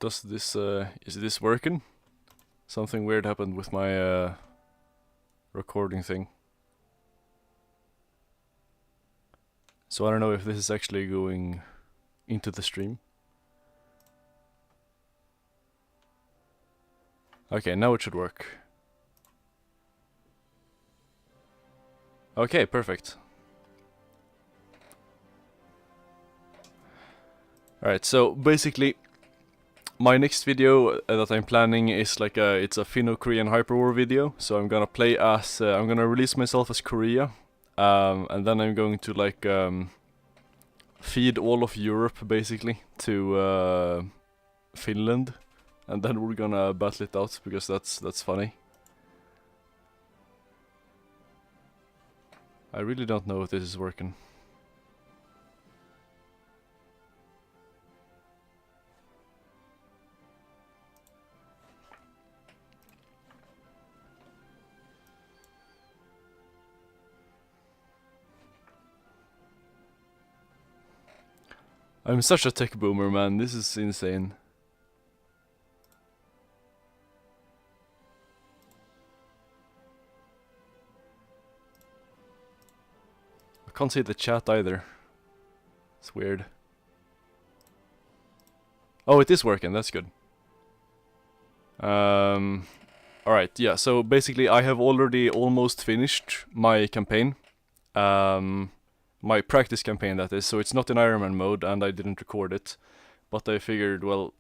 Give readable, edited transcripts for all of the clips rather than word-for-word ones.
Does this, is this working? Something weird happened with my recording thing. So I don't know if this is actually going into the stream. Okay, now it should work. Okay, perfect. Alright, so basically my next video that I'm planning is like it's a finno-korean hyperwar video. So I'm gonna play as, I'm gonna release myself as Korea. And then I'm going to like feed all of Europe basically to Finland. And then we're gonna battle it out because that's funny. I really don't know if this is working. I'm such a tech boomer, man. This is insane. I can't see the chat either. It's weird. Oh, it is working. That's good. Alright, yeah. So basically, I have already almost finished my campaign. My practice campaign, that is, so it's not in Iron Man mode, and I didn't record it. But I figured, well,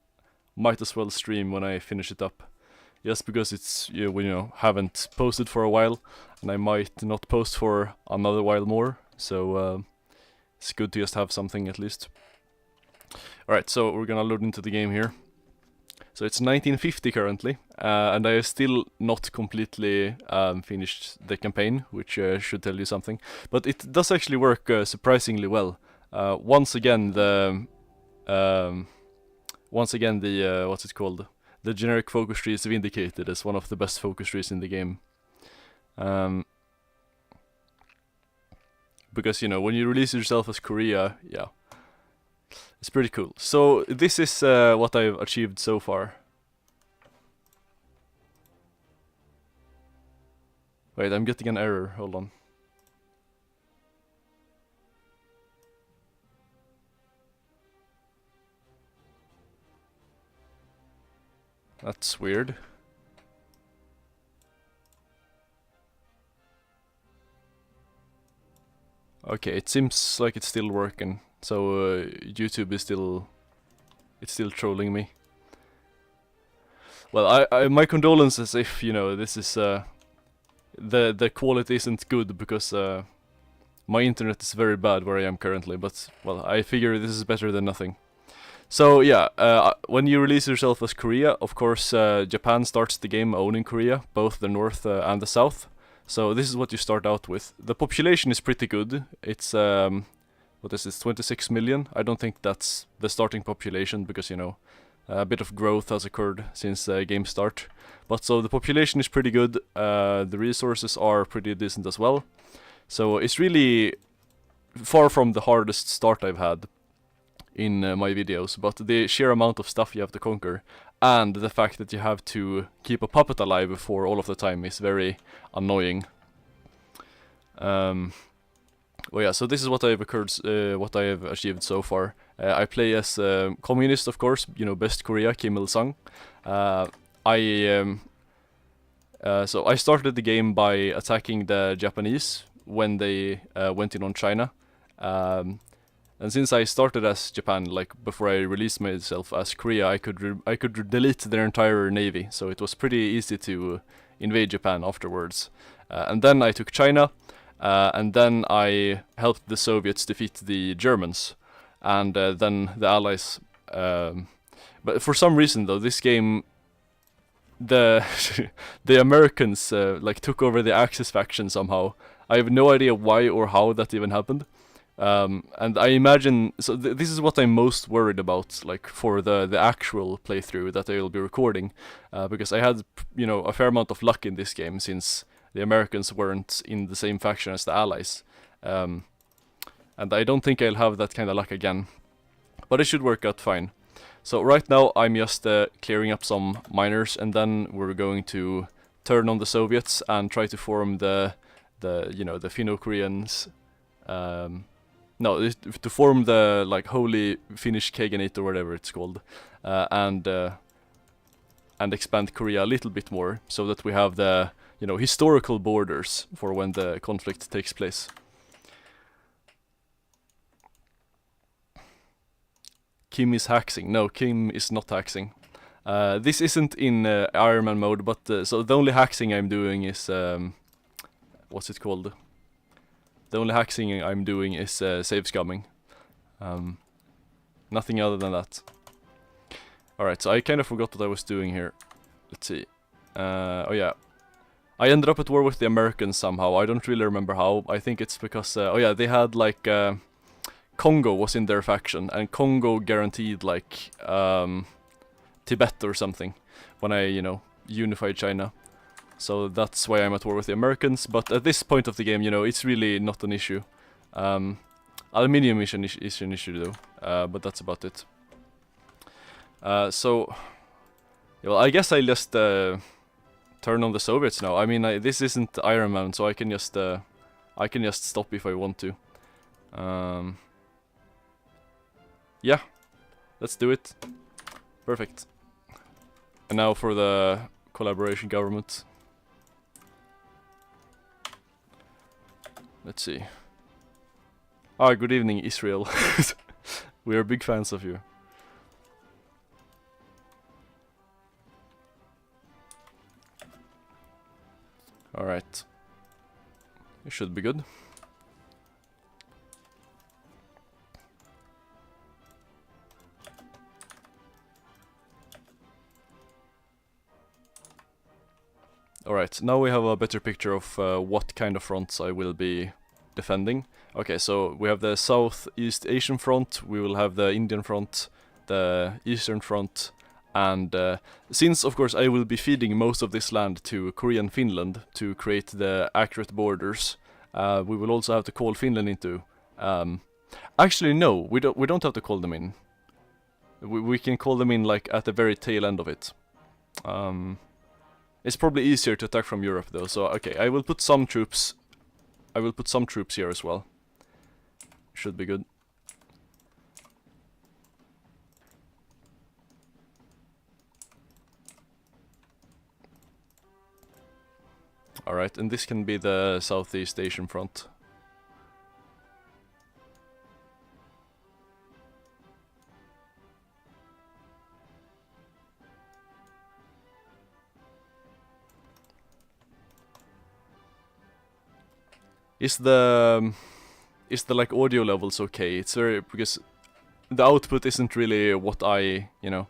might as well stream when I finish it up. Just because it's, you know, haven't posted for a while, and I might not post for another while more, so it's good to just have something at least. Alright, so we're gonna load into the game here. So it's 1950 currently, and I have still not completely finished the campaign, which should tell you something. But it does actually work surprisingly well. Once again, the what's it called? The generic focus tree is vindicated as one of the best focus trees in the game. Because, you know, when you release yourself as Korea, yeah. It's pretty cool. So this is what I've achieved so far. Wait, I'm getting an error. Hold on. That's weird. Okay, it seems like it's still working. So YouTube is still trolling me. Well, my condolences if, you know, this is the quality isn't good because my internet is very bad where I am currently, but well, I figure this is better than nothing. So yeah, when you release yourself as Korea, of course Japan starts the game owning Korea, both the north and the south. So this is what you start out with. The population is pretty good. It's what is this, 26 million? I don't think that's the starting population because, you know, a bit of growth has occurred since game start. But so the population is pretty good, the resources are pretty decent as well. So it's really far from the hardest start I've had in my videos, but the sheer amount of stuff you have to conquer and the fact that you have to keep a puppet alive for all of the time is very annoying. Well, yeah, so this is what I have achieved so far. I play as communist, of course, you know, best Korea, Kim Il-sung. So I started the game by attacking the Japanese when they went in on China. And since I started as Japan, like before I released myself as Korea, I could delete their entire navy, so it was pretty easy to invade Japan afterwards. And then I took China. And then I helped the Soviets defeat the Germans, and then the Allies. But for some reason, though, this game, the Americans like took over the Axis faction somehow. I have no idea why or how that even happened. And I imagine, so this is what I'm most worried about, like for the actual playthrough that I will be recording, because I had, you know, a fair amount of luck in this game since the Americans weren't in the same faction as the Allies. And I don't think I'll have that kind of luck again. But it should work out fine. So right now I'm just clearing up some miners, and then we're going to turn on the Soviets and try to form the finno-koreans. No, to form the like holy Finnish Khaganate or whatever it's called, and expand Korea a little bit more, so that we have the historical borders for when the conflict takes place. Kim is haxing. No, Kim is not haxing. This isn't in Iron Man mode, but so the only haxing I'm doing is what's it called? The only haxing I'm doing is save scumming. Nothing other than that. Alright, so I kind of forgot what I was doing here. Let's see. Oh yeah. I ended up at war with the Americans somehow. I don't really remember how. I think it's because oh yeah, they had like Congo was in their faction, and Congo guaranteed like Tibet or something when I, unified China. So that's why I'm at war with the Americans, but at this point of the game, it's really not an issue. Aluminium is an issue though, but that's about it. So, well, I guess I'll just turn on the Soviets now. I mean, this isn't Iron Man, so I can just stop if I want to. Yeah, let's do it. Perfect. And now for the collaboration government. Let's see. Ah, good evening, Israel. We are big fans of you. Alright. It should be good. Alright, now we have a better picture of what kind of fronts I will be defending. Okay, so we have the Southeast Asian front, we will have the Indian front, the Eastern front, and since of course I will be feeding most of this land to Korean Finland to create the accurate borders, we will also have to call Finland into. Actually, no, we don't have to call them in. We can call them in like at the very tail end of it. It's probably easier to attack from Europe though, so okay, I will put some troops. I will put some troops here as well. Should be good. Alright, and this can be the Southeast Asian front. Is the like audio levels okay? It's very, because the output isn't really what I, the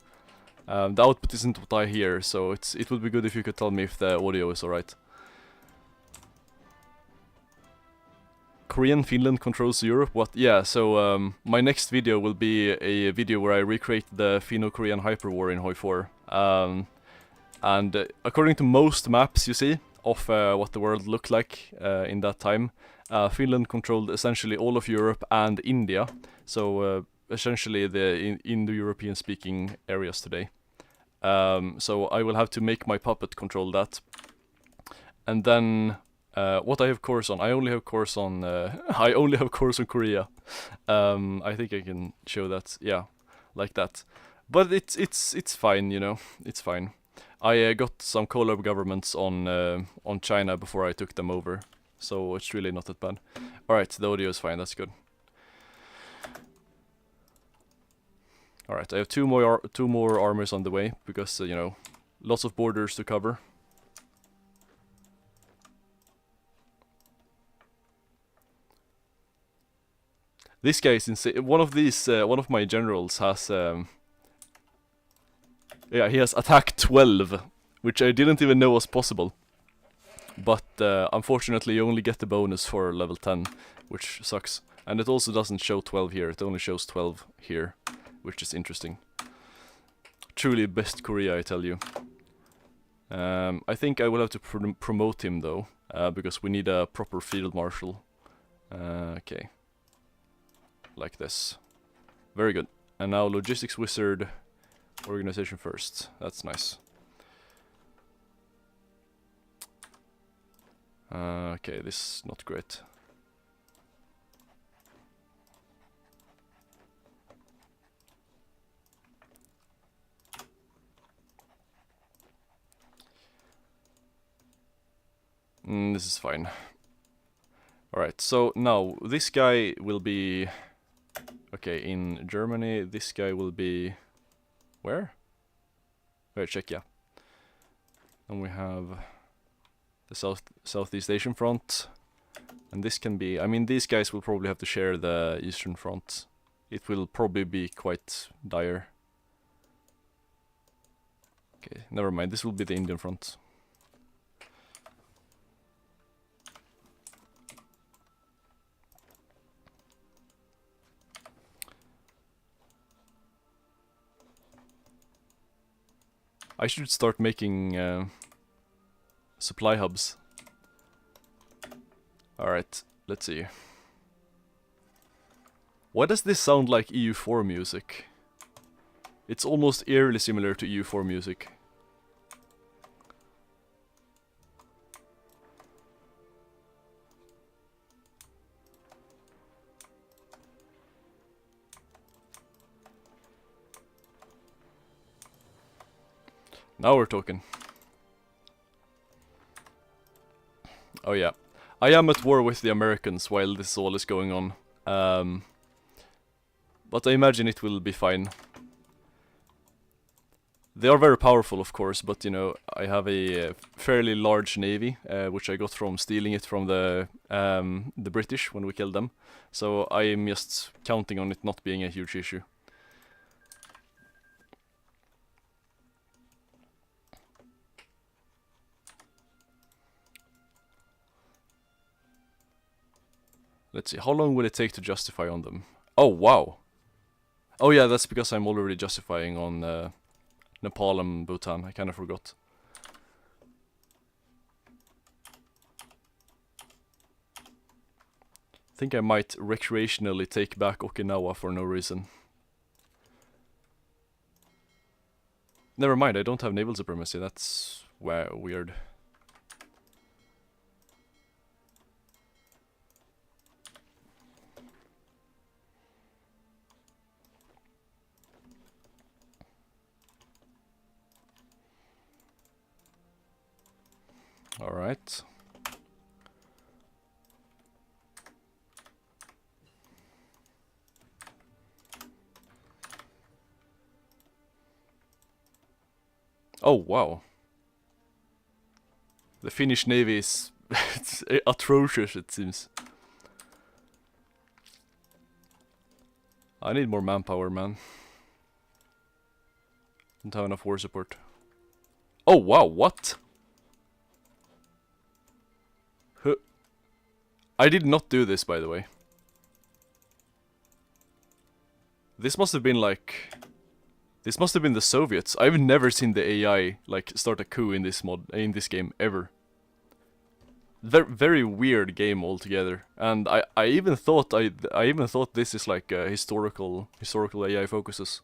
output isn't what I hear, so it would be good if you could tell me if the audio is alright. Korean Finland controls Europe? What? Yeah, so my next video will be a video where I recreate the finno-korean hyperwar in Hoi 4. And according to most maps you see of what the world looked like in that time, Finland controlled essentially all of Europe and India, so essentially the Indo-European speaking areas today. So I will have to make my puppet control that. And then what I have course on, I only have course on Korea. I think I can show that, yeah, like that. But it's fine, it's fine. I got some collab governments on China before I took them over, so it's really not that bad. Alright, the audio is fine, that's good. Alright, I have two more armies on the way, because, lots of borders to cover. This guy is insane. One of my generals has, yeah, he has attack 12, which I didn't even know was possible. But unfortunately you only get the bonus for level 10, which sucks. And it also doesn't show 12 here, it only shows 12 here, which is interesting. Truly best Korea, I tell you. I think I will have to promote him though, because we need a proper field marshal. Okay. Like this. Very good. And now logistics wizard Organization first. That's nice. Okay, this is not great. This is fine. Alright, so now this guy will be... Okay, in Germany, this guy will be... Where? Wait, Czechia. And we have the Southeast Asian front. And this can be... I mean, these guys will probably have to share the Eastern front. It will probably be quite dire. Okay, never mind. This will be the Indian front. I should start making supply hubs. Alright, let's see. Why does this sound like EU4 music? It's almost eerily similar to EU4 music. Now we're talking. Oh yeah. I am at war with the Americans while this all is going on. But I imagine it will be fine. They are very powerful, of course, but you know, I have a fairly large navy, which I got from stealing it from the British when we killed them. So I am just counting on it not being a huge issue. Let's see, how long will it take to justify on them? Oh, wow. Oh yeah, that's because I'm already justifying on Nepal and Bhutan. I kind of forgot. I think I might recreationally take back Okinawa for no reason. Never mind, I don't have naval supremacy. That's weird. All right. Oh, wow. The Finnish navy is it's atrocious, it seems. I need more manpower, man. Don't have enough war support. Oh, wow, what? Huh. I did not do this, by the way. This must have been like... This must have been the Soviets. I've never seen the AI like start a coup in this game ever. Very weird game altogether. And I even thought this is like historical AI focuses.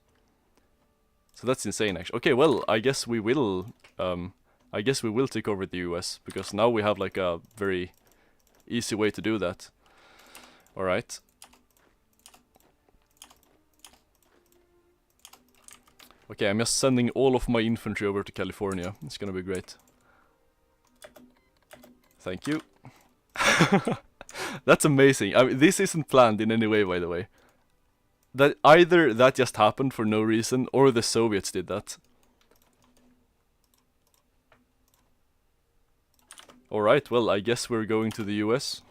So that's insane actually. Okay, well, I guess we will take over the US because now we have like a very easy way to do that. All right. Okay, I'm just sending all of my infantry over to California. It's gonna be great. Thank you. That's amazing. I mean, this isn't planned in any way, by the way. That either that just happened for no reason, or the Soviets did that. Alright, well, I guess we're going to the US.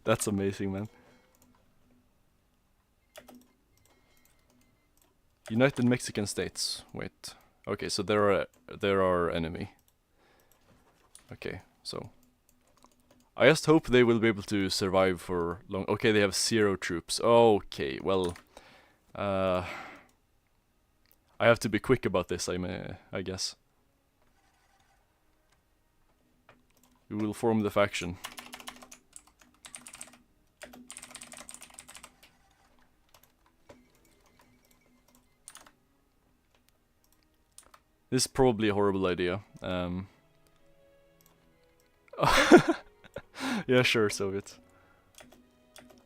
That's amazing, man. United Mexican States. Wait. Okay, so they're our enemy. Okay, so I just hope they will be able to survive for long. Okay, they have 0 troops. Okay, well, I have to be quick about this. I guess we will form the faction. This is probably a horrible idea. Yeah, sure, Soviet.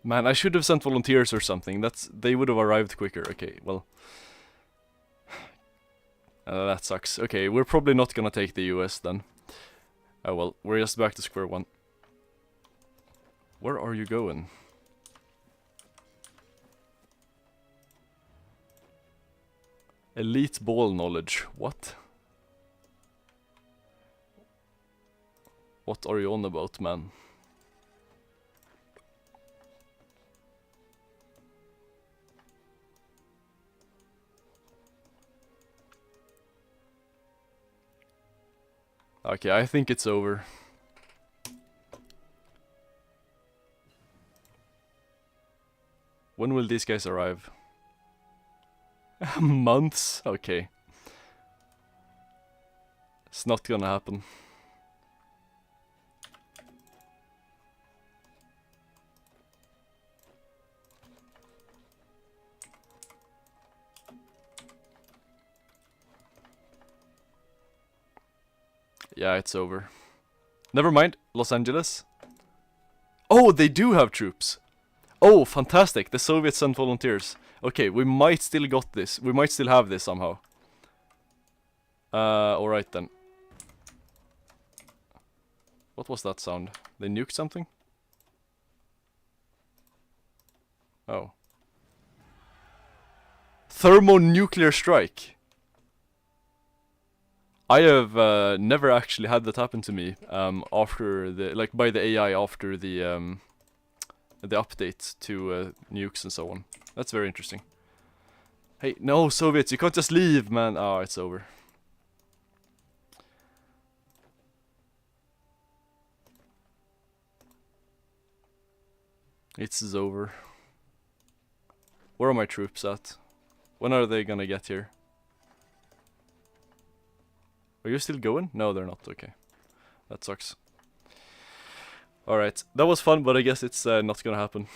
Man, I should have sent volunteers or something. They would have arrived quicker. Okay, well. That sucks. Okay, we're probably not gonna take the US then. Oh well, we're just back to square one. Where are you going? Elite ball knowledge. What? What are you on about, man? Okay, I think it's over. When will these guys arrive? Months? Okay. It's not gonna happen. Yeah, it's over. Never mind, Los Angeles. Oh, they do have troops. Oh, fantastic. The Soviets sent volunteers. Okay, we might still got this. We might still have this somehow. Alright then. What was that sound? They nuked something? Oh. Thermonuclear strike. I have never actually had that happen to me after the by the AI after the update to nukes and so on. That's very interesting. Hey, no, Soviets, you can't just leave, man. Oh, it's over. It's over. Where are my troops at? When are they gonna get here? Are you still going? No, they're not. Okay. That sucks. Alright. That was fun, but I guess it's not gonna happen.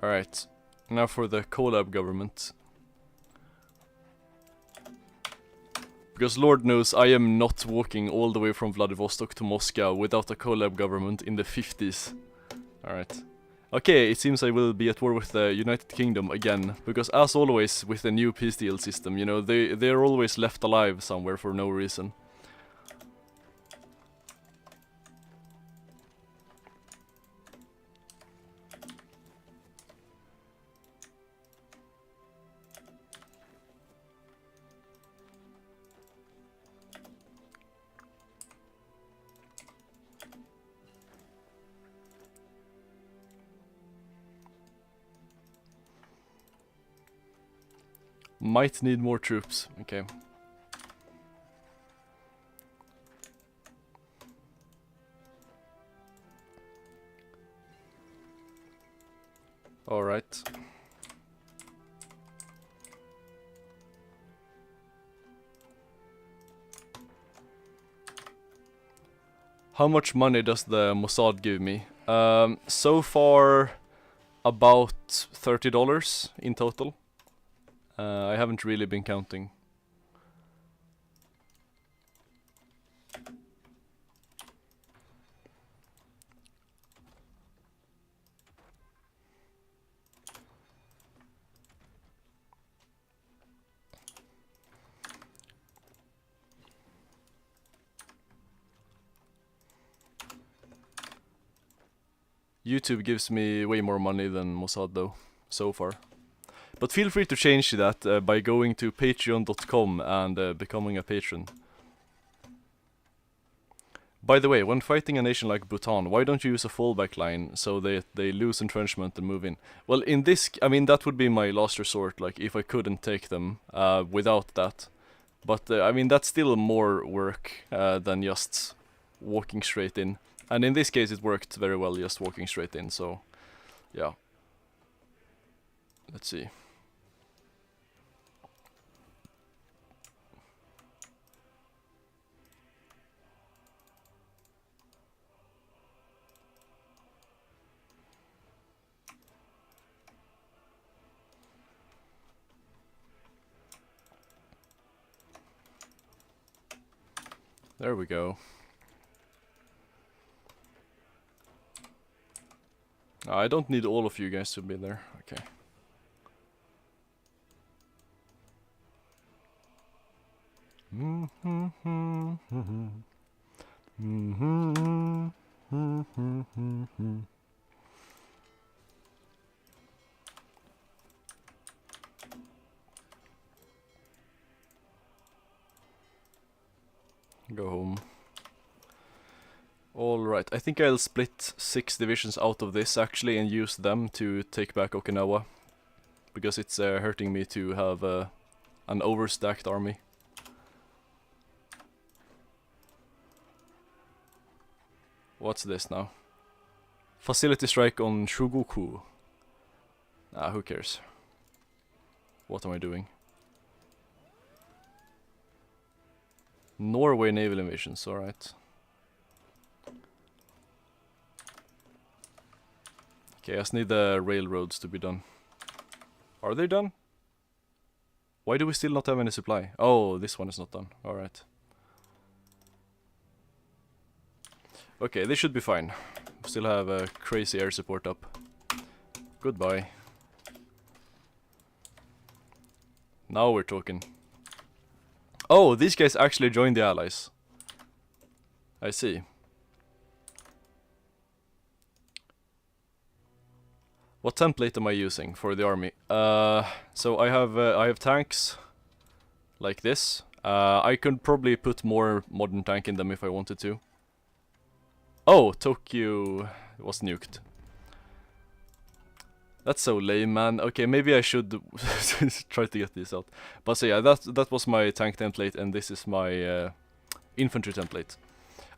Alright. Now for the collab government. Because Lord knows I am not walking all the way from Vladivostok to Moscow without a collab government in the 50s. Alright. Okay, it seems I will be at war with the United Kingdom again. Because as always with the new peace deal system, you know, they're always left alive somewhere for no reason. Might need more troops. Okay. Alright. How much money does the Mossad give me? So far about $30 in total. I haven't really been counting. YouTube gives me way more money than Mossad though, so far. But feel free to change that by going to patreon.com and becoming a patron. By the way, when fighting a nation like Bhutan, why don't you use a fallback line so they lose entrenchment and move in? Well, in this, I mean, that would be my last resort, like, if I couldn't take them without that. But, I mean, that's still more work than just walking straight in. And in this case it worked very well just walking straight in, so yeah. Let's see. There we go. I don't need all of you guys to be there. Okay. Go home. Alright, I think I'll split 6 divisions out of this actually and use them to take back Okinawa. Because it's hurting me to have an overstacked army. What's this now? Facility strike on Shugoku. Ah, who cares? What am I doing? Norway naval invasions, alright. Okay, I just need the railroads to be done. Are they done? Why do we still not have any supply? Oh, this one is not done. Alright. Okay, this should be fine. Still have a crazy air support up. Goodbye. Now we're talking. Oh, these guys actually joined the Allies. I see. What template am I using for the army? So I have tanks like this. I could probably put more modern tank in them if I wanted to. Oh, Tokyo was nuked. That's so lame, man. Okay, maybe I should try to get this out. But so yeah, that was my tank template, and this is my infantry template.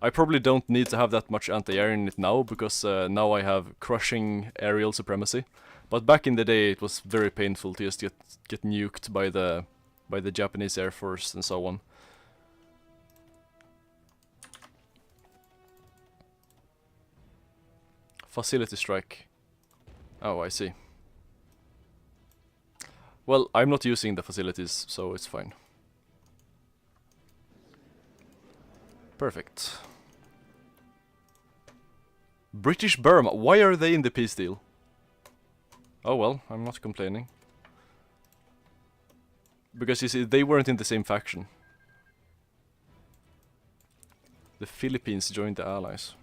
I probably don't need to have that much anti-air in it now, because now I have crushing aerial supremacy. But back in the day, it was very painful to just get nuked by the Japanese Air Force and so on. Facility strike. Oh, I see. Well, I'm not using the facilities, so it's fine. Perfect. British Burma, why are they in the peace deal? Oh well, I'm not complaining. Because you see, they weren't in the same faction. The Philippines joined the Allies.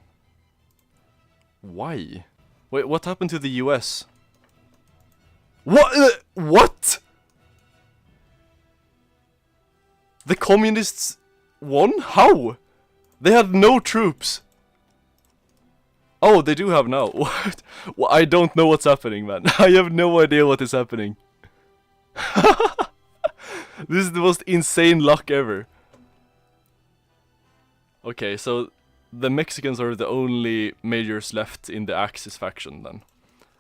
Why? Wait, what happened to the US? What? What? The communists won? How? They had no troops. Oh, they do have now. What? Well, I don't know what's happening, man. I have no idea what is happening. This is the most insane luck ever. Okay, so the Mexicans are the only majors left in the Axis faction then.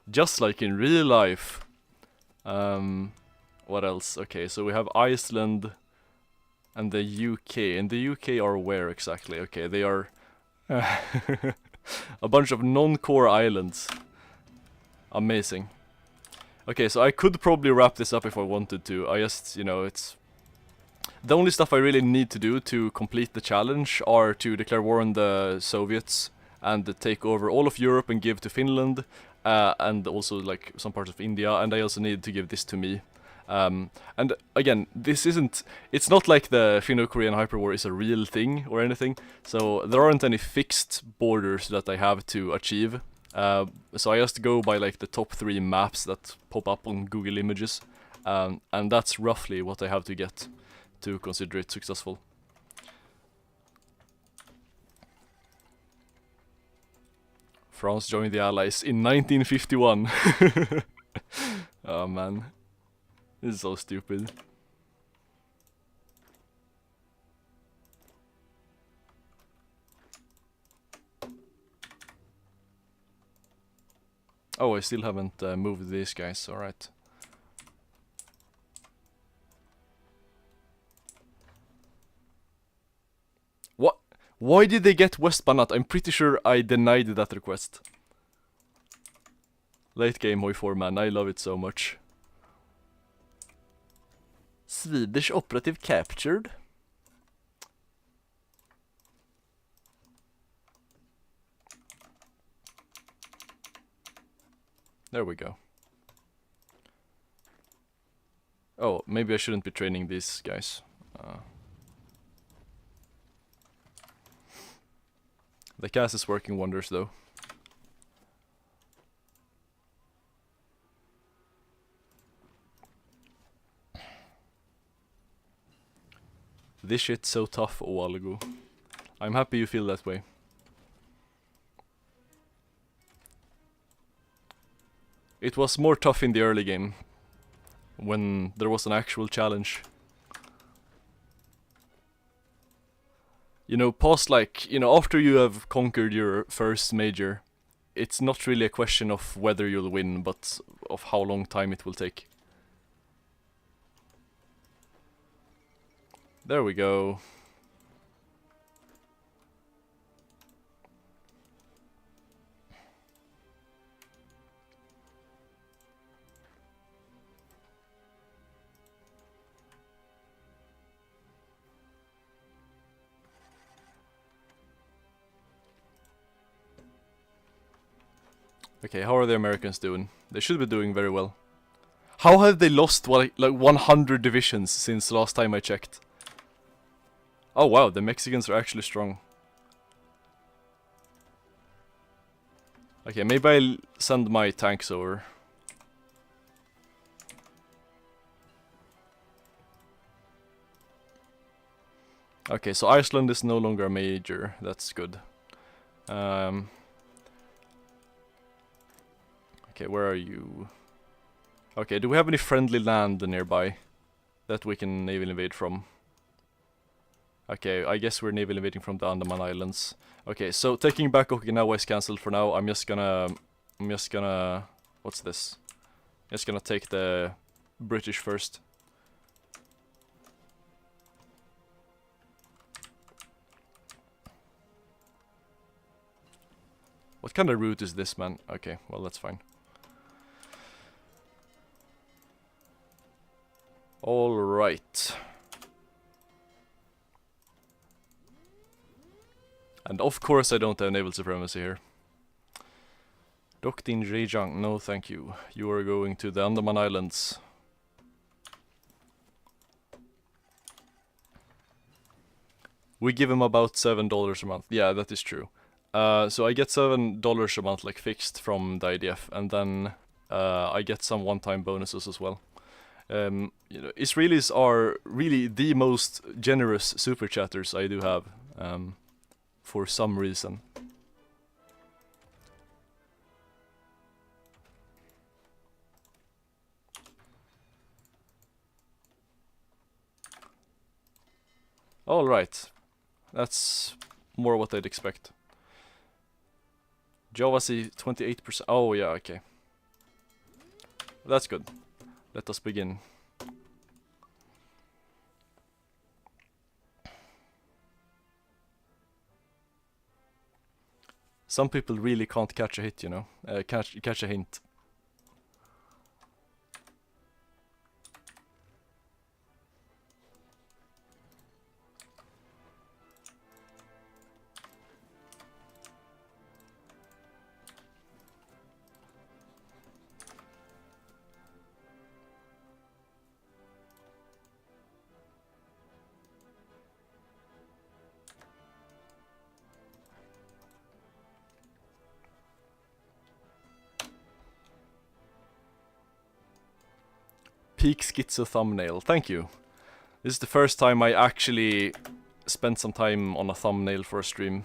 Just like in real life. What else? Okay, so we have Iceland and the UK. And the UK are where exactly? Okay, they are a bunch of non-core islands. Amazing. Okay, so I could probably wrap this up if I wanted to. I just, you know, it's... The only stuff I really need to do to complete the challenge are to declare war on the Soviets and take over all of Europe and give to Finland, and also like some parts of India, and I also need to give this to me. And again, this isn't, it's not like the finno-korean hyperwar is a real thing or anything, so there aren't any fixed borders that I have to achieve. So I just go by like the top 3 maps that pop up on Google Images, and that's roughly what I have to get to consider it successful. France joined the Allies in 1951. Oh man, this is so stupid. Oh, I still haven't moved these guys, alright. What? Why did they get West Banat? I'm pretty sure I denied that request. Late game Hoi 4 man, I love it so much. Swedish operative captured. There we go. Oh, maybe I shouldn't be training these guys. The cast is working wonders though. This shit's so tough a while ago. I'm happy you feel that way. It was more tough in the early game, when there was an actual challenge. You know, past like, you know, after you have conquered your first major, it's not really a question of whether you'll win, but of how long time it will take. There we go. Okay, how are the Americans doing? They should be doing very well. How have they lost like 100 divisions since last time I checked? Oh wow, the Mexicans are actually strong. Okay, maybe I'll send my tanks over. Okay, so Iceland is no longer a major. That's good. Okay, where are you? Okay, do we have any friendly land nearby that we can naval invade from? Okay, I guess we're naval invading from the Andaman Islands. Okay, so taking back Okinawa is cancelled for now. I'm just gonna, what's this? Just gonna take the British first. What kind of route is this, man? Okay, well that's fine. Alright. And of course I don't have naval supremacy here. Docked in Zhejiang, no thank you. You are going to the Andaman Islands. We give him about $7 a month. Yeah, that is true. So I get $7 a month like fixed from the IDF, and then I get some one-time bonuses as well. You know, Israelis are really the most generous super chatters I do have, for some reason. Alright, that's more what I'd expect. Java C 28%. Oh yeah, okay. That's good. Let us begin. Some people really can't catch a hit, you know. Catch a hint. Peak schizo thumbnail. Thank you. This is the first time I actually spent some time on a thumbnail for a stream.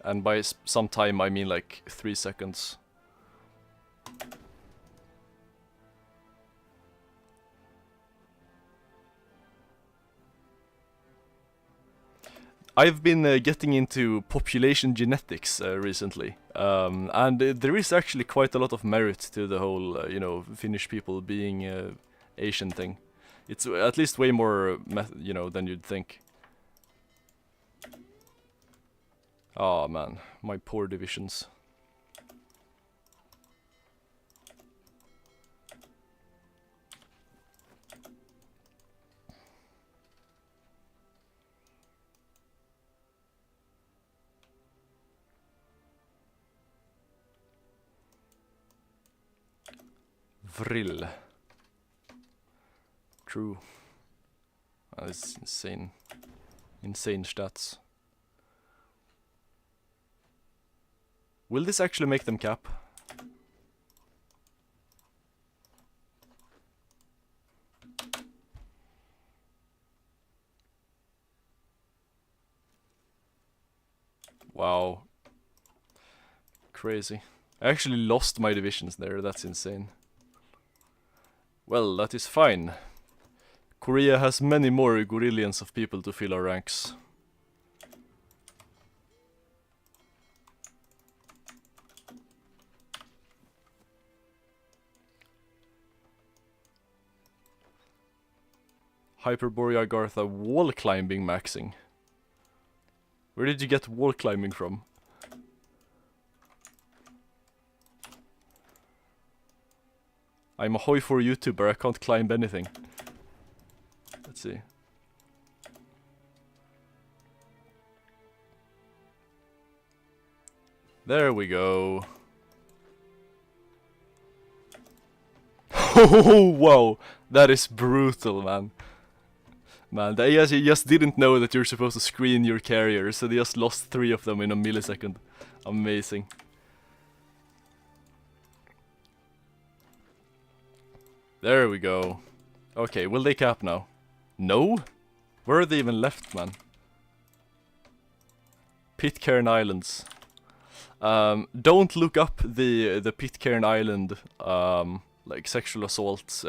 And by some time I mean like 3 seconds. I've been getting into population genetics recently, and there is actually quite a lot of merit to the whole, you know, Finnish people being Asian thing. It's at least way more, you know, than you'd think. Oh man, my poor divisions. Vrill. True. That's insane. Insane stats. Will this actually make them cap? Wow. Crazy. I actually lost my divisions there, that's insane. Well, that is fine. Korea has many more gorillions of people to fill our ranks. Hyperwar Gartha wall climbing maxing. Where did you get wall climbing from? I'm a hoi4 YouTuber, I can't climb anything. Let's see. There we go. Oh, wow. That is brutal, man. Man, they just didn't know that you're supposed to screen your carriers, so they just lost 3 of them in a millisecond. Amazing. There we go. Okay, will they cap now? No? Where are they even left, man? Pitcairn Islands. Don't look up the Pitcairn Island like sexual assault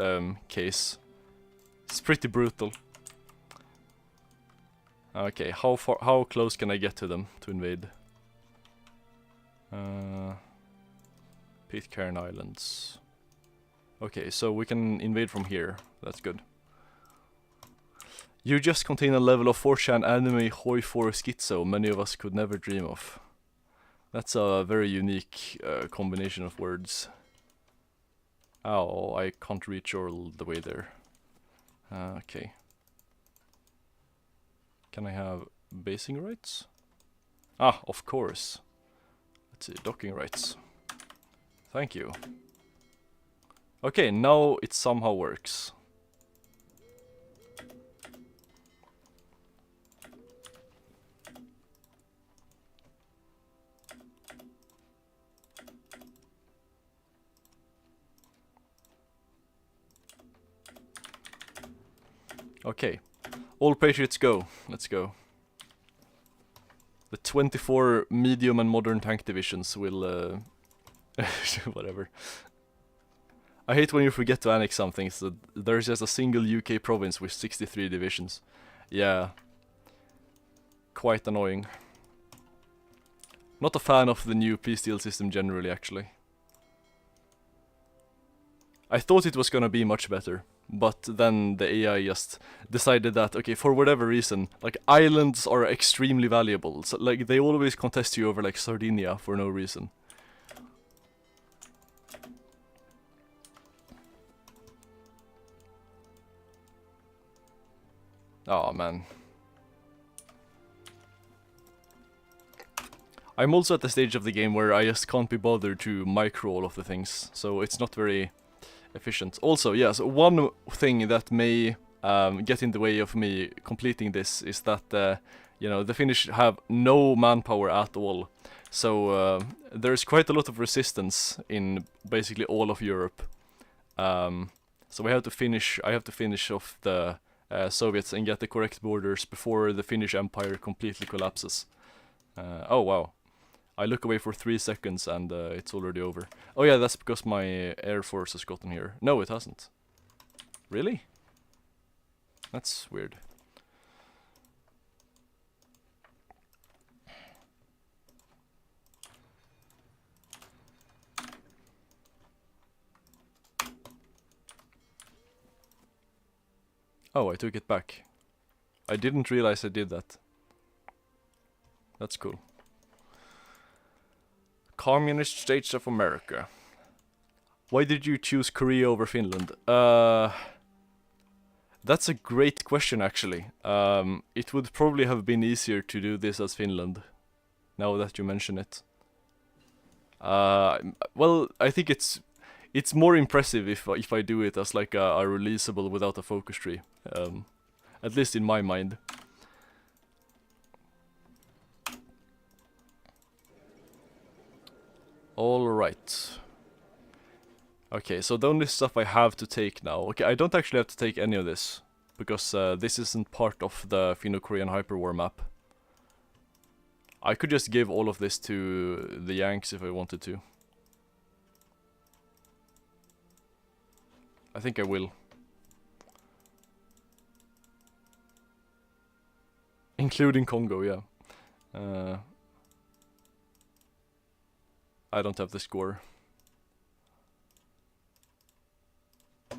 case. It's pretty brutal. Okay, how close can I get to them to invade? Pitcairn Islands. Okay, so we can invade from here. That's good. You just contain a level of 4chan anime hoi4 schizo many of us could never dream of. That's a very unique combination of words. Oh, I can't reach all the way there. Okay. Can I have basing rights? Ah, of course. Let's see, docking rights. Thank you. Okay, now it somehow works. Okay, all patriots go. Let's go. The 24 medium and modern tank divisions will whatever. I hate when you forget to annex something, so there's just a single UK province with 63 divisions. Yeah. Quite annoying. Not a fan of the new peace deal system generally, actually. I thought it was gonna be much better, but then the AI just decided that, okay, for whatever reason, like, islands are extremely valuable. So, like, they always contest you over, like, Sardinia for no reason. Oh man. I'm also at the stage of the game where I just can't be bothered to micro all of the things, so it's not very efficient. Also, yes, one thing that may get in the way of me completing this is that, you know, the Finnish have no manpower at all. So there's quite a lot of resistance in basically all of Europe. So I have to finish off the Soviets and get the correct borders before the Finnish Empire completely collapses. Oh wow. I look away for 3 seconds and it's already over. Oh yeah, that's because my Air Force has gotten here. No, it hasn't. Really? That's weird. Oh, I took it back. I didn't realize I did that. That's cool. Communist States of America. Why did you choose Korea over Finland? That's a great question, actually. It would probably have been easier to do this as Finland, now that you mention it. Well, I think it's more impressive if I do it as like a releasable without a focus tree. At least in my mind. All right. Okay, so the only stuff I have to take now. Okay, I don't actually have to take any of this because this isn't part of the finno-korean hyperwar map. I could just give all of this to the Yanks if I wanted to. I think I will. Including Congo, yeah. I don't have the score.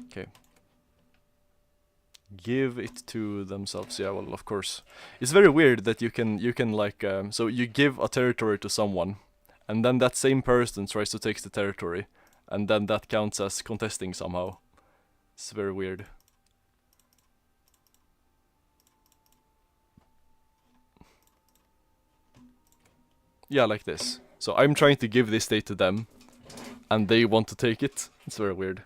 Okay. Give it to themselves. Yeah, well, of course. It's very weird that you can like so you give a territory to someone, and then that same person tries to take the territory, and then that counts as contesting somehow. It's very weird. Yeah, like this. So I'm trying to give this state to them, and they want to take it. It's very weird.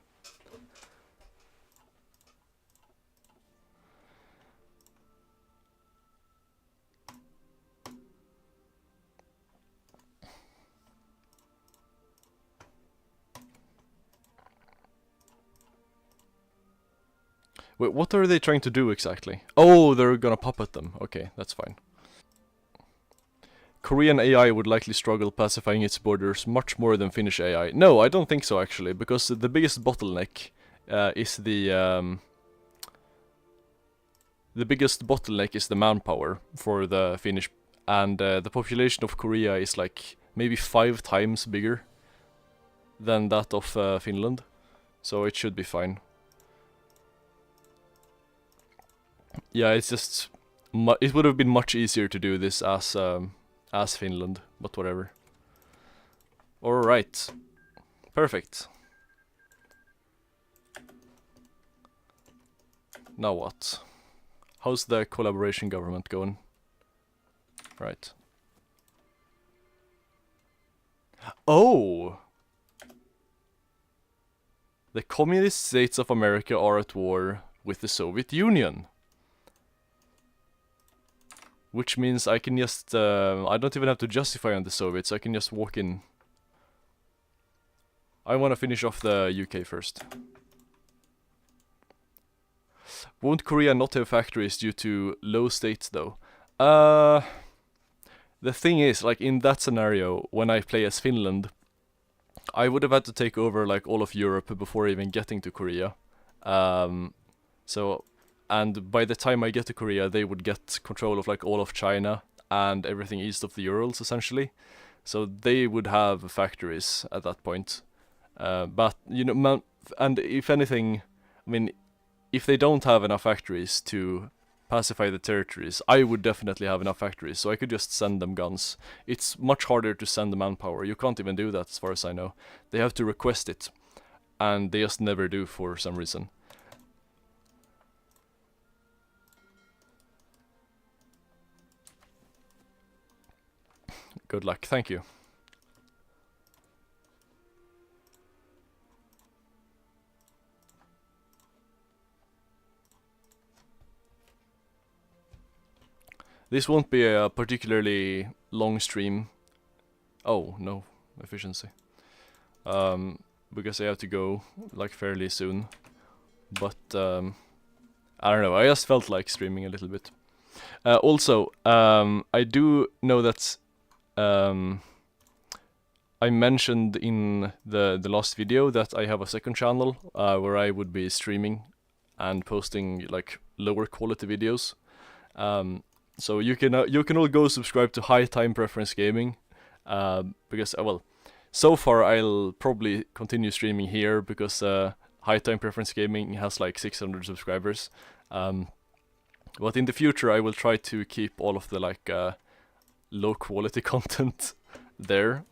Wait, what are they trying to do exactly? Oh, they're gonna puppet them. Okay, that's fine. Korean AI would likely struggle pacifying its borders much more than Finnish AI. No, I don't think so actually, because the biggest bottleneck is the biggest bottleneck is the manpower for the Finnish, and the population of Korea is like maybe 5 times bigger than that of Finland, so it should be fine. Yeah, it's just it would have been much easier to do this as Finland, but whatever. All right, perfect. Now what? How's the collaboration government going? Right. Oh! The Communist States of America are at war with the Soviet Union. Which means I can just, I don't even have to justify on the Soviets, I can just walk in. I want to finish off the UK first. Won't Korea not have factories due to low states though? The thing is, like in that scenario, when I play as Finland, I would have had to take over like all of Europe before even getting to Korea. And by the time I get to Korea, they would get control of like all of China and everything east of the Urals, essentially. So they would have factories at that point. But, you know, and if anything, I mean, if they don't have enough factories to pacify the territories, I would definitely have enough factories, so I could just send them guns. It's much harder to send the manpower. You can't even do that, as far as I know. They have to request it, and they just never do for some reason. Good luck, thank you. This won't be a particularly long stream. Oh, no efficiency. Because I have to go like fairly soon. But I don't know, I just felt like streaming a little bit. Also, I do know that I mentioned in the last video that I have a second channel where I would be streaming and posting like lower quality videos. So you can all go subscribe to High Time Preference Gaming, because well, so far I'll probably continue streaming here because High Time Preference Gaming has like 600 subscribers. But in the future, I will try to keep all of the like low quality content there,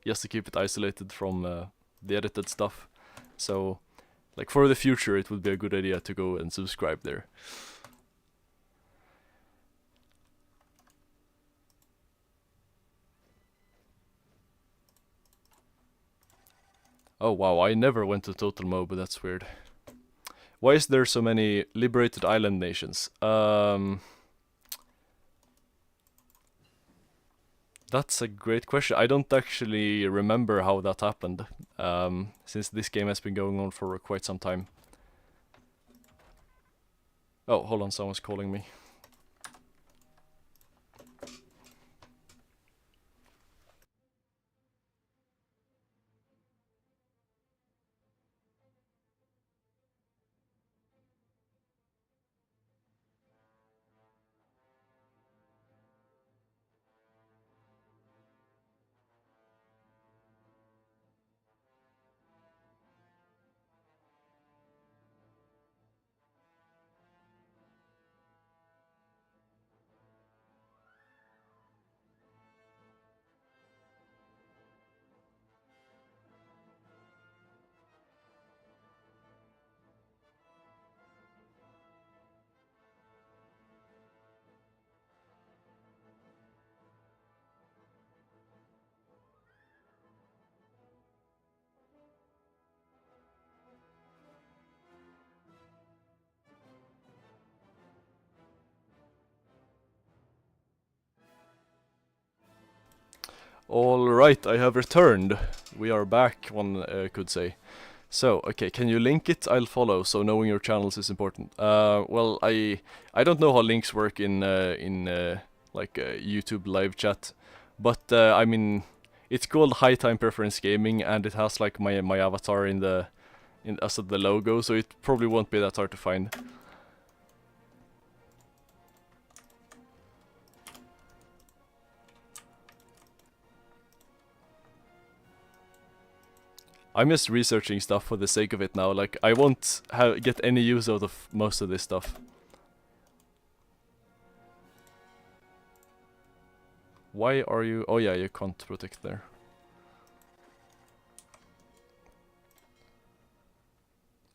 just to keep it isolated from the edited stuff. So, like for the future, it would be a good idea to go and subscribe there. Oh wow, I never went to Total Mode, but that's weird. Why is there so many liberated island nations? That's a great question. I don't actually remember how that happened, since this game has been going on for quite some time. Oh, hold on, someone's calling me. Alright, I have returned. We are back, one could say. So, okay, can you link it? I'll follow, so knowing your channels is important. Well, I don't know how links work in YouTube live chat, but I mean, it's called High Time Preference Gaming, and it has like my avatar in as the logo, so it probably won't be that hard to find. I'm just researching stuff for the sake of it now. Like, I won't get any use out of most of this stuff. Why are you... Oh yeah, you can't protect there.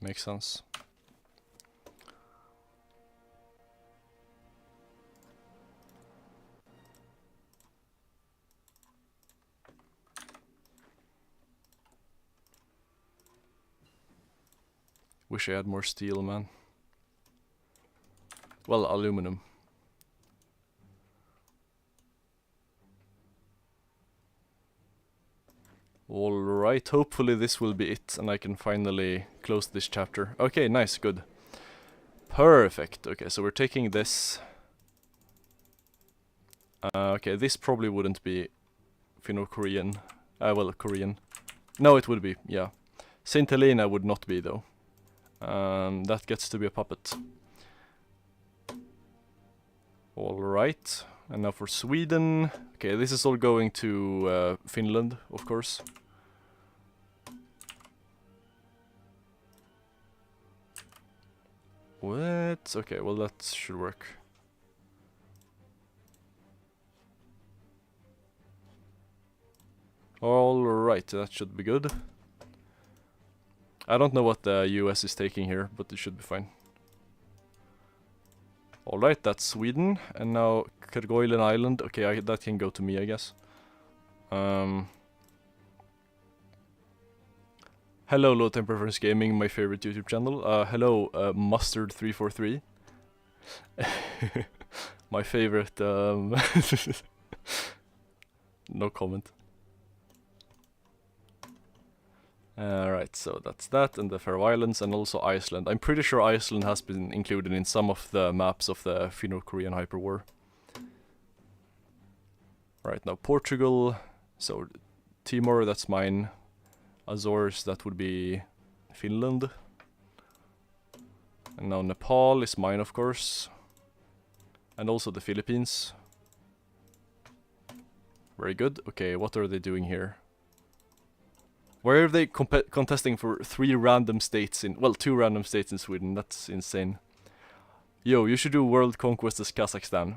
Makes sense. Wish I had more steel, man. Well, aluminum. Alright, hopefully this will be it and I can finally close this chapter. Okay, nice, good. Perfect. Okay, so we're taking this. Okay, this probably wouldn't be finno-korean. Well, Korean. No, it would be, yeah. Saint Helena would not be, though. That gets to be a puppet. Alright, and now for Sweden. Okay, this is all going to Finland, of course. What? Okay, well that should work. Alright, that should be good. I don't know what the US is taking here, but it should be fine. Alright, that's Sweden. And now Kerguelen Island. Okay, that can go to me, I guess. Hello, Low Time Preference Gaming, my favorite YouTube channel. Hello, Mustard343. My favorite, no comment. Right, so that's that, and the Faroe Islands, and also Iceland. I'm pretty sure Iceland has been included in some of the maps of the finno-korean hyperwar. Right, now Portugal, so Timor, that's mine. Azores, that would be Finland. And now Nepal is mine, of course. And also the Philippines. Very good. Okay, what are they doing here? Why are they contesting for 3 random states in... Well, 2 random states in Sweden. That's insane. Yo, you should do world conquest as Kazakhstan.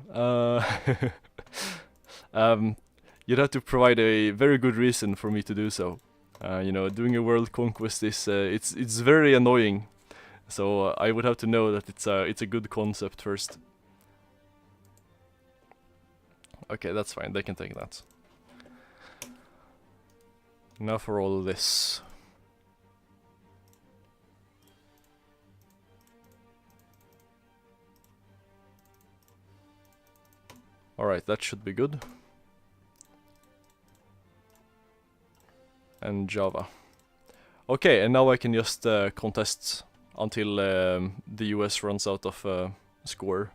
You'd have to provide a very good reason for me to do so. You know, doing a world conquest is it's very annoying. So I would have to know that it's a good concept first. Okay, that's fine. They can take that. Now for all this. Alright, that should be good. And Java. Okay, and now I can just contest until the US runs out of score.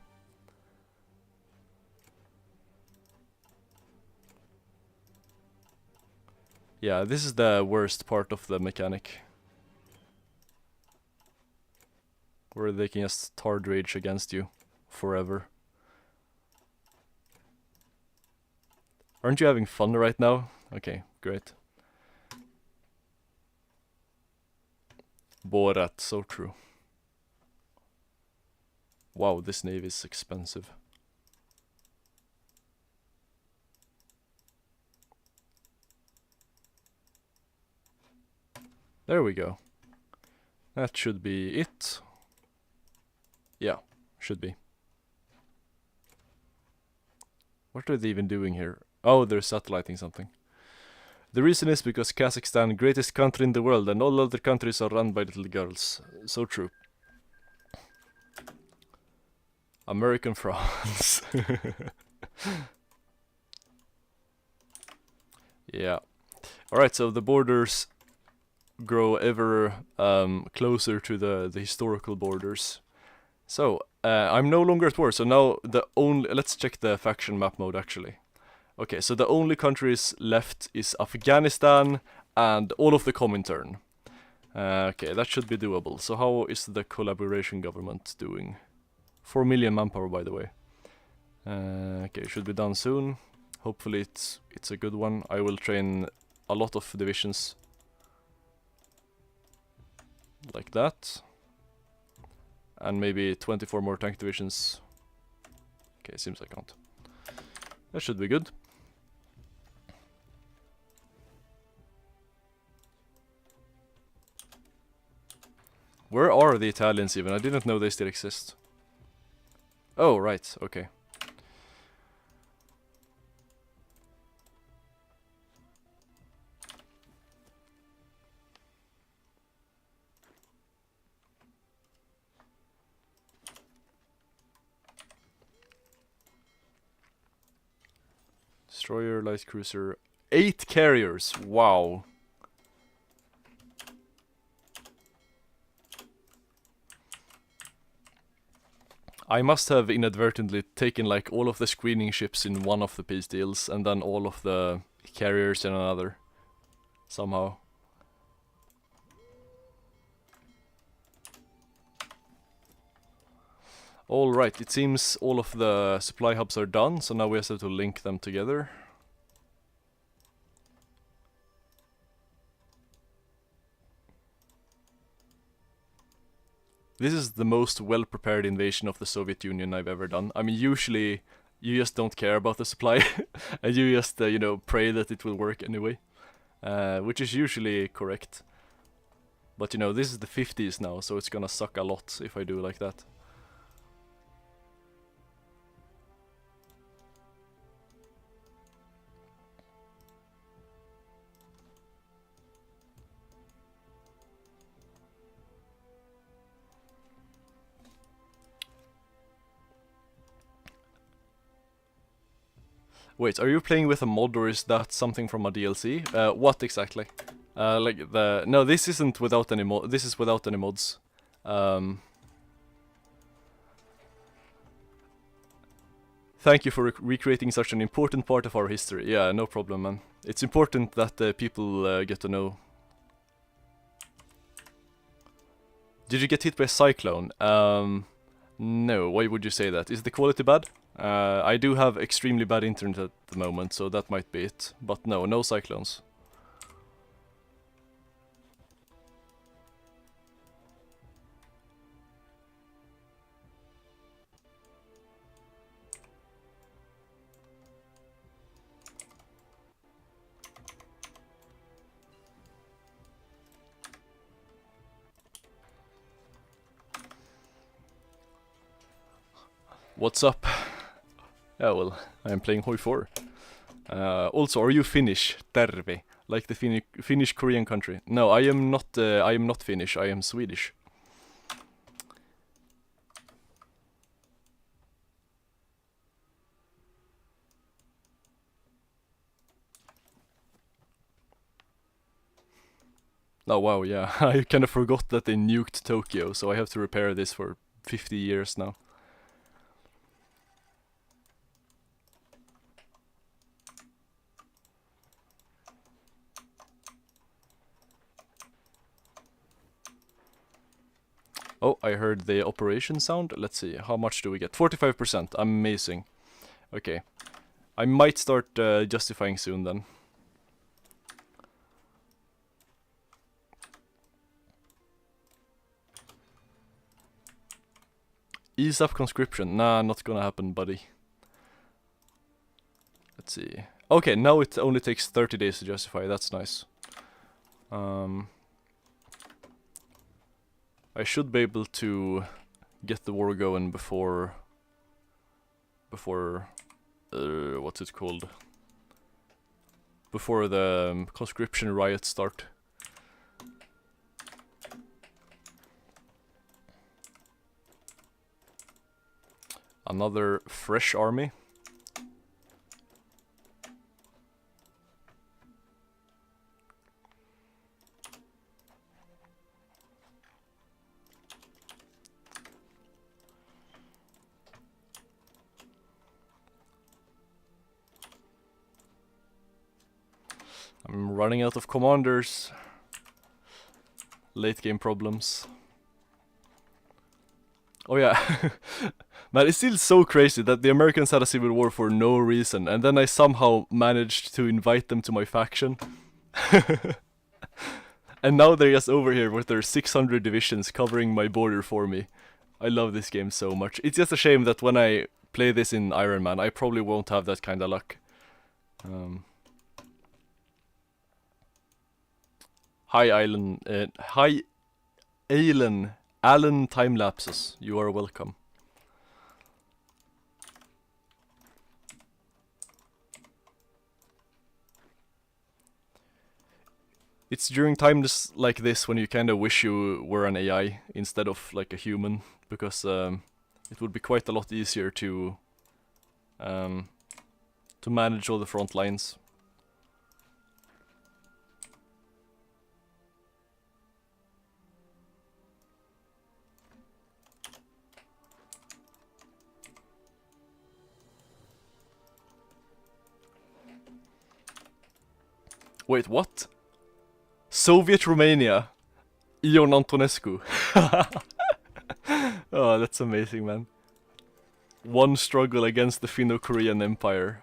Yeah, this is the worst part of the mechanic. Where they can just hard rage against you forever. Aren't you having fun right now? Okay, great. Borat, so true. Wow, this navy is expensive. There we go. That should be it. Yeah, should be. What are they even doing here? Oh, they're satelliting something. The reason is because Kazakhstan, greatest country in the world, and all other countries are run by little girls. So true. American France. Yeah. Alright, so the borders grow ever closer to the historical borders. So, I'm no longer at war, so now the only... Let's check the faction map mode, actually. Okay, so the only countries left is Afghanistan and all of the Comintern. Okay, that should be doable. So how is the collaboration government doing? 4 million manpower, by the way. Okay, should be done soon. Hopefully it's a good one. I will train a lot of divisions. Like that. And maybe 24 more tank divisions. Okay, seems I can't. That should be good. Where are the Italians even? I didn't know they still exist. Oh, right, okay. Destroyer, light cruiser, 8 carriers, wow. I must have inadvertently taken like all of the screening ships in one of the peace deals and then all of the carriers in another. Somehow. Alright, it seems all of the supply hubs are done, so now we just have to link them together. This is the most well-prepared invasion of the Soviet Union I've ever done. I mean, usually you just don't care about the supply, and you just, you know, pray that it will work anyway. Which is usually correct. But, you know, this is the 50s now, so it's gonna suck a lot if I do like that. Wait, are you playing with a mod or is that something from a DLC? What exactly? Like the... No, this isn't without any mod. This is without any mods. Thank you for recreating such an important part of our history. Yeah, no problem, man. It's important that people get to know. Did you get hit by a cyclone? No, why would you say that? Is the quality bad? I do have extremely bad internet at the moment, so that might be it. But no cyclones. What's up? Yeah, well, I'm playing Hoi 4. Also, are you Finnish? Terve. Like the Finnish Korean country. No, I am not Finnish, I am Swedish. Oh wow, yeah, I kind of forgot that they nuked Tokyo, so I have to repair this for 50 years now. Oh, I heard the operation sound. Let's see, how much do we get? 45%, amazing. Okay, I might start justifying soon then. Ease up conscription. Nah, not gonna happen, buddy. Let's see. Okay, now it only takes 30 days to justify. That's nice. I should be able to get the war going before what's it called? Before the conscription riots start. Another fresh army. I'm running out of commanders. Late game problems. Oh yeah. Man, it's still so crazy that the Americans had a civil war for no reason, and then I somehow managed to invite them to my faction. And now they're just over here with their 600 divisions covering my border for me. I love this game so much. It's just a shame that when I play this in Iron Man, I probably won't have that kind of luck. Hi, Island. Hi, Alan time lapses. You are welcome. It's during times like this when you kind of wish you were an AI instead of like a human, because it would be quite a lot easier to manage all the front lines. Wait, what? Soviet Romania. Ion Antonescu. Oh, that's amazing, man. One struggle against the Finno-Korean Empire.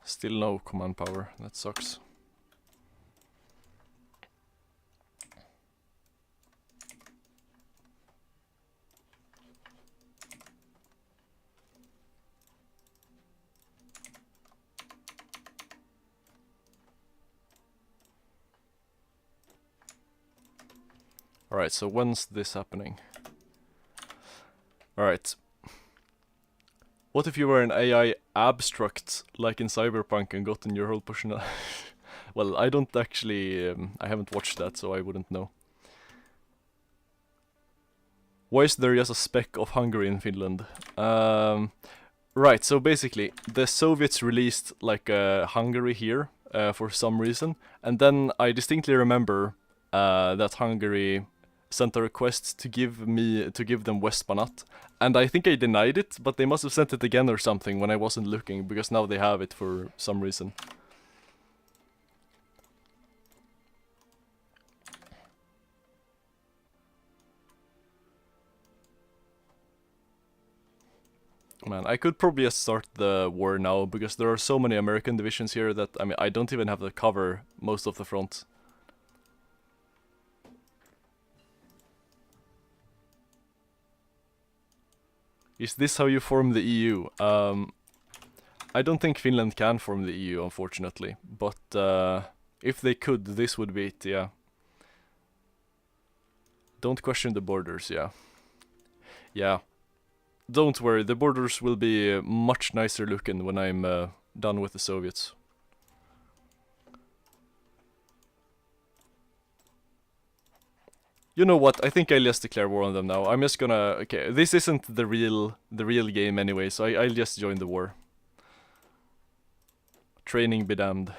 Still no command power, that sucks. Alright, so when's this happening? Alright. What if you were an AI abstract, like in Cyberpunk, and gotten your whole personality? Well, I don't actually... I haven't watched that, so I wouldn't know. Why is there just a speck of Hungary in Finland? Right, so basically, the Soviets released, like, Hungary here, for some reason, and then I distinctly remember that Hungary sent a request to give them Westbanat, and I think I denied it, but they must have sent it again or something when I wasn't looking, because now they have it for some reason. Man, I could probably just start the war now, because there are so many American divisions here that, I mean, I don't even have to cover most of the front. Is this how you form the EU? I don't think Finland can form the EU, unfortunately, but if they could, this would be it, yeah. Don't question the borders, yeah. Yeah. Don't worry, the borders will be much nicer looking when I'm done with the Soviets. You know what? I think I'll just declare war on them now. I'm just gonna... Okay, this isn't the real game anyway, so I'll just join the war. Training be damned.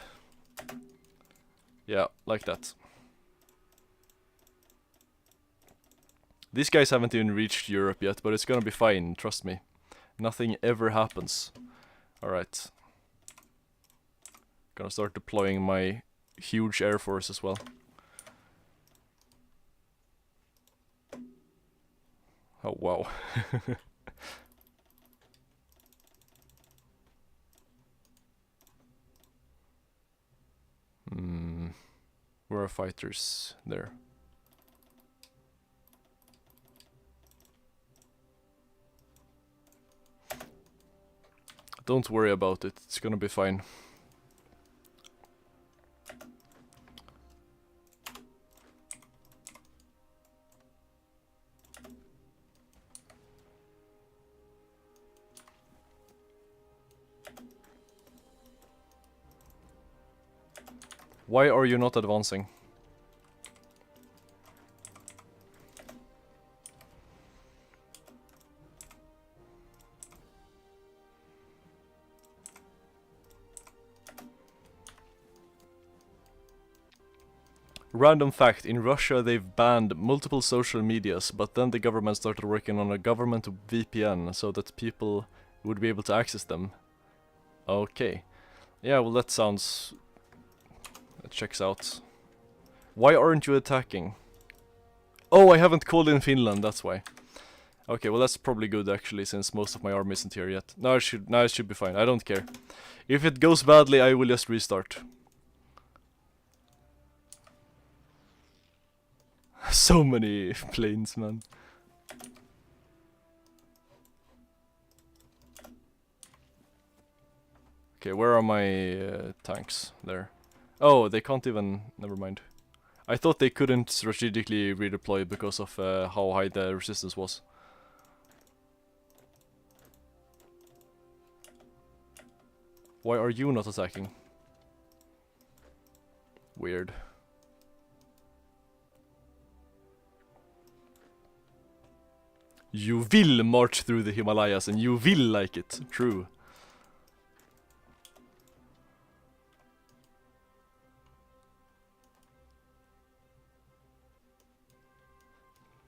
Yeah, like that. These guys haven't even reached Europe yet, but it's gonna be fine, trust me. Nothing ever happens. Alright. Gonna start deploying my huge air force as well. Oh, wow. Where are fighters? There. Don't worry about it, it's gonna be fine. Why are you not advancing? Random fact, in Russia they've banned multiple social medias, but then the government started working on a government VPN so that people would be able to access them. Okay. Yeah, well that sounds... That checks out. Why aren't you attacking? Oh, I haven't called in Finland, that's why. Okay, well that's probably good actually, since most of my army isn't here yet. Now it should be fine, I don't care. If it goes badly, I will just restart. So many planes, man. Okay, where are my tanks? There. Oh, they can't even... Never mind. I thought they couldn't strategically redeploy because of how high the resistance was. Why are you not attacking? Weird. You will march through the Himalayas and you will like it. True.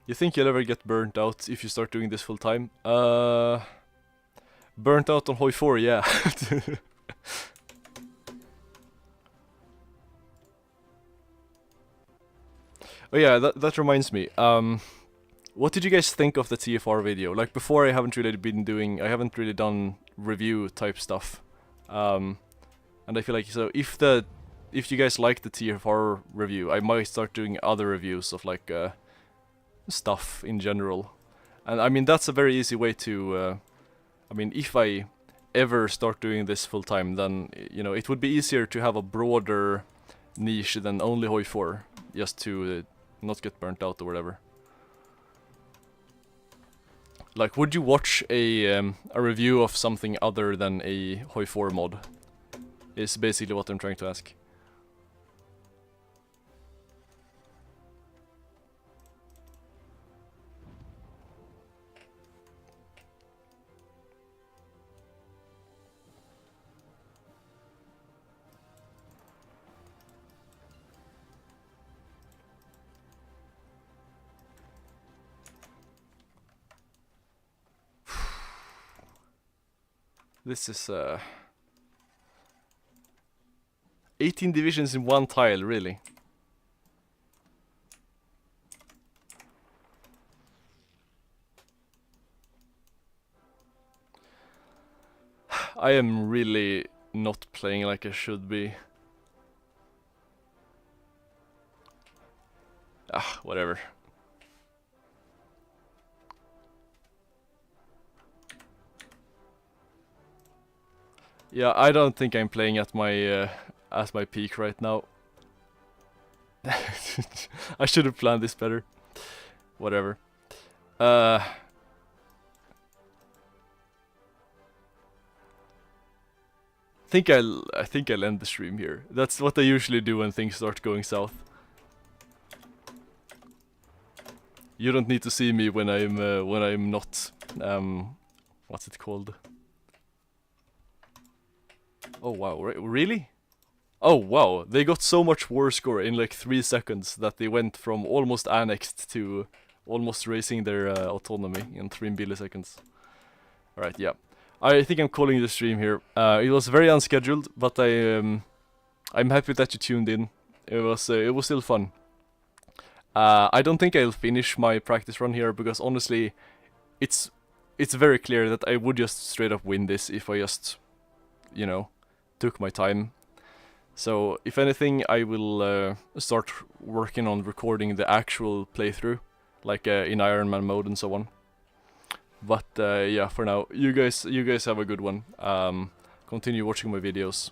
You think you'll ever get burnt out if you start doing this full time? Burnt out on Hoi 4, yeah. Oh yeah, that reminds me. What did you guys think of the TFR video? Like before, I haven't really done review type stuff, and I feel like if you guys like the TFR review, I might start doing other reviews of like stuff in general, and I mean that's a very easy way to. I mean, if I ever start doing this full time, then you know it would be easier to have a broader niche than only Hoi 4, just to not get burnt out or whatever. Like, would you watch a review of something other than a Hoi 4 mod? Is basically what I'm trying to ask. This is 18 divisions in one tile, really. I am really not playing like I should be. Ah, whatever. Yeah, I don't think I'm playing at my peak right now. I should have planned this better. Whatever. I think I'll end the stream here. That's what I usually do when things start going south. You don't need to see me when I'm not what's it called? Oh wow, really? Oh wow, they got so much war score in like 3 seconds that they went from almost annexed to almost raising their autonomy in 3 milliseconds. Alright, yeah. I think I'm calling the stream here. It was very unscheduled, but I'm happy that you tuned in. It was still fun. I don't think I'll finish my practice run here because honestly, it's very clear that I would just straight up win this if I just, you know, took my time. So if anything, I will start working on recording the actual playthrough, like in Iron Man mode and so on. But yeah, for now, you guys have a good one. Continue watching my videos.